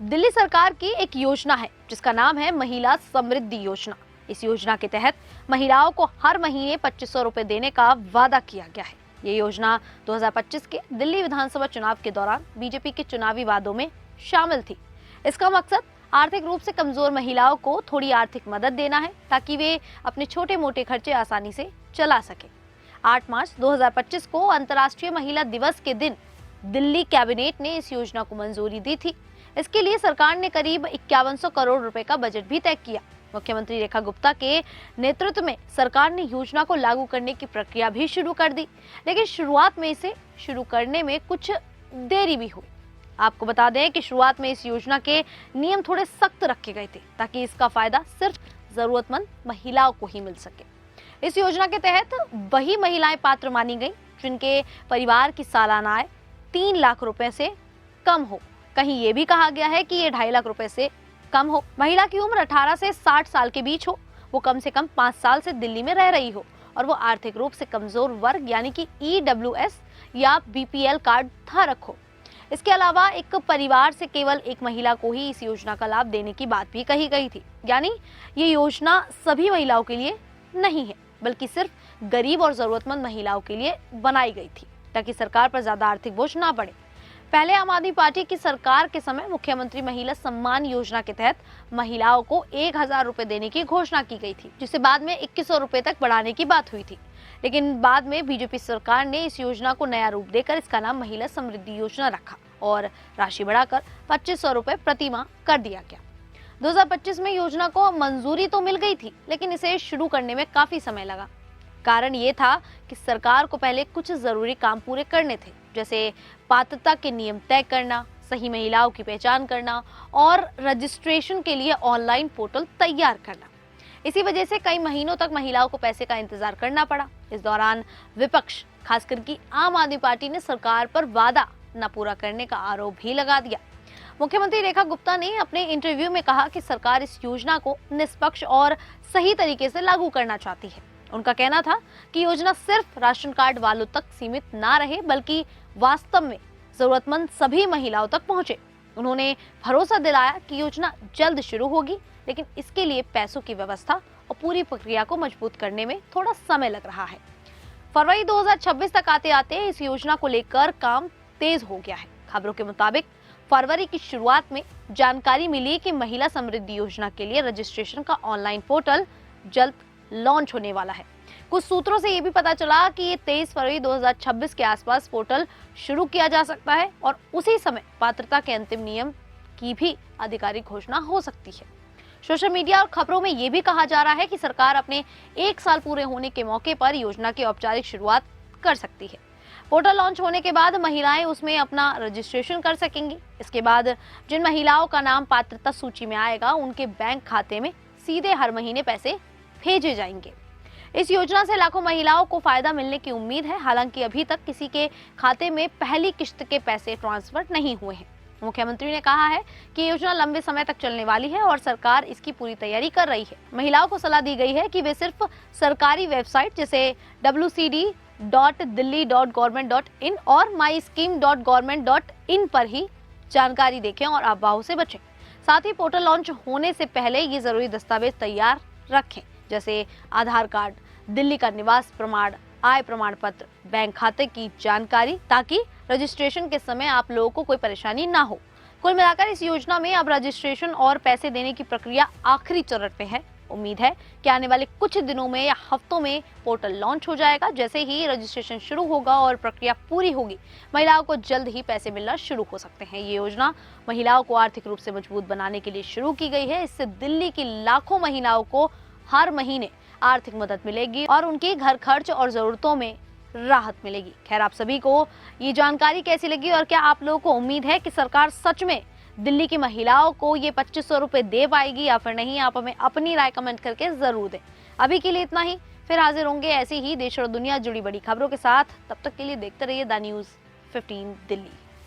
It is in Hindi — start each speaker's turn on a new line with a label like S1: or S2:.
S1: दिल्ली सरकार की एक योजना है जिसका नाम है महिला समृद्धि योजना। इस योजना के तहत महिलाओं को हर महीने 2500 रुपए देने का वादा किया गया है। ये योजना 2025 के दिल्ली विधानसभा चुनाव के दौरान बीजेपी के चुनावी वादों में शामिल थी। इसका मकसद आर्थिक रूप से कमजोर महिलाओं को थोड़ी आर्थिक मदद देना है ताकि वे अपने छोटे मोटे खर्चे आसानी से चला सके। 8 मार्च 2025 को अंतर्राष्ट्रीय महिला दिवस के दिन दिल्ली कैबिनेट ने इस योजना को मंजूरी दी थी। इसके लिए सरकार ने करीब 5100 करोड़ रुपए का बजट भी तय किया। मुख्यमंत्री रेखा गुप्ता के नेतृत्व में सरकार ने योजना को लागू करने की प्रक्रिया भी शुरू कर दी, लेकिन शुरुआत में इसे शुरू करने में कुछ देरी भी हुई। आपको बता दें कि शुरुआत में इस योजना के नियम थोड़े सख्त रखे गए थे ताकि इसका फायदा सिर्फ जरूरतमंद महिलाओं को ही मिल सके। इस योजना के तहत वही महिलाएं पात्र मानी गई जिनके परिवार की सालाना आय 3 लाख रुपए से कम हो। कहीं ये भी कहा गया है कि ये 2.5 लाख रुपए से कम हो। महिला की उम्र 18 से 60 साल के बीच हो, वो कम से कम 5 साल से दिल्ली में रह रही हो और वो आर्थिक रूप से कमजोर वर्ग यानी कि EWS या BPL कार्ड धारक हो। इसके अलावा एक परिवार से केवल एक महिला को ही इस योजना का लाभ देने की बात भी कही गई थी। यानी ये योजना सभी महिलाओं के लिए नहीं है, बल्कि सिर्फ गरीब और जरूरतमंद महिलाओं के लिए बनाई गई थी ताकि सरकार पर ज्यादा आर्थिक बोझ ना पड़े। पहले आम आदमी पार्टी की सरकार के समय मुख्यमंत्री महिला सम्मान योजना के तहत महिलाओं को 1000 रुपए देने की घोषणा की गई थी, जिसे बाद में 2100 रुपए तक बढ़ाने की बात हुई थी। लेकिन बाद में बीजेपी सरकार ने इस योजना को नया रूप देकर इसका नाम महिला समृद्धि योजना रखा और राशि बढ़ाकर 2500 रुपए प्रति माह कर दिया गया। 2025 में योजना को मंजूरी तो मिल गई थी, लेकिन इसे शुरू करने में काफी समय लगा। कारण ये था कि सरकार को पहले कुछ जरूरी काम पूरे करने थे, जैसे पात्रता के नियम तय करना, सही महिलाओं की पहचान करना और रजिस्ट्रेशन के लिए ऑनलाइन पोर्टल तैयार करना। इसी वजह से कई महीनों तक महिलाओं को पैसे का इंतजार करना पड़ा। इस दौरान विपक्ष, खासकर की आम आदमी पार्टी ने सरकार पर वादा न पूरा करने का आरोप भी लगा दिया। मुख्यमंत्री रेखा गुप्ता ने अपने इंटरव्यू में कहा कि सरकार इस योजना को निष्पक्ष और सही तरीके से लागू करना चाहती है। उनका कहना था कि योजना सिर्फ राशन कार्ड वालों तक सीमित ना रहे, बल्कि वास्तव में जरूरतमंद सभी महिलाओं तक पहुंचे। उन्होंने भरोसा दिलाया कि योजना जल्द शुरू होगी, लेकिन इसके लिए पैसों की व्यवस्था और पूरी प्रक्रिया को मजबूत करने में थोड़ा समय लग रहा है। फरवरी 2026 तक आते आते इस योजना को लेकर काम तेज हो गया है। खबरों के मुताबिक फरवरी की शुरुआत में जानकारी मिली कि महिला समृद्धि योजना के लिए रजिस्ट्रेशन का ऑनलाइन पोर्टल जल्द लॉन्च होने वाला है। कुछ सूत्रों से ये भी पता चला कि ये 23 फरवरी 2026 के आसपास पोर्टल शुरू किया जा सकता है और उसी समय पात्रता के अंतिम नियम की भी आधिकारिक घोषणा हो सकती है। सोशल मीडिया और खबरों में ये भी कहा जा रहा है कि सरकार अपने 1 साल पूरे होने के मौके पर योजना की औपचारिक शुरुआत कर सकती है। पोर्टल लॉन्च होने के बाद महिलाएं उसमें अपना रजिस्ट्रेशन कर सकेंगी। इसके बाद जिन महिलाओं का नाम पात्रता सूची में आएगा, उनके बैंक खाते में सीधे हर महीने पैसे भेजे जाएंगे। इस योजना से लाखों महिलाओं को फायदा मिलने की उम्मीद है। हालांकि अभी तक किसी के खाते में पहली किश्त के पैसे ट्रांसफर नहीं हुए हैं। मुख्यमंत्री ने कहा है कि योजना लंबे समय तक चलने वाली है और सरकार इसकी पूरी तैयारी कर रही है। महिलाओं को सलाह दी गई है कि वे सिर्फ सरकारी वेबसाइट जैसे wcd.delhi.government.in और myscheme.government.in पर ही जानकारी देखें और अफवाहों से बचें। साथ ही पोर्टल लॉन्च होने से पहले ये जरूरी दस्तावेज तैयार रखें, जैसे आधार कार्ड, दिल्ली का निवास प्रमाण, आय प्रमाण पत्र, बैंक खाते की जानकारी, ताकि रजिस्ट्रेशन के समय आप लोगों को कोई परेशानी ना हो। कुल मिलाकर इस योजना में अब रजिस्ट्रेशन और पैसे देने की प्रक्रिया आखिरी चरण पे है। उम्मीद है कि आने वाले कुछ दिनों में या हफ्तों में पोर्टल लॉन्च हो जाएगा। जैसे ही रजिस्ट्रेशन शुरू होगा और प्रक्रिया पूरी होगी, महिलाओं को जल्द ही पैसे मिलना शुरू हो सकते हैं। ये योजना महिलाओं को आर्थिक रूप से मजबूत बनाने के लिए शुरू की गई है। इससे दिल्ली की लाखों महिलाओं को हर महीने आर्थिक मदद मिलेगी और उनके घर खर्च और जरूरतों में राहत मिलेगी। खैर, आप सभी को ये जानकारी कैसी लगी और क्या आप लोगों को उम्मीद है कि सरकार सच में दिल्ली की महिलाओं को ये 2500 रुपए दे पाएगी या फिर नहीं? आप हमें अपनी राय कमेंट करके जरूर दें। अभी के लिए इतना ही, फिर हाजिर होंगे ऐसी ही देश और दुनिया जुड़ी बड़ी खबरों के साथ। तब तक के लिए देखते रहिए द न्यूज़ 15 दिल्ली।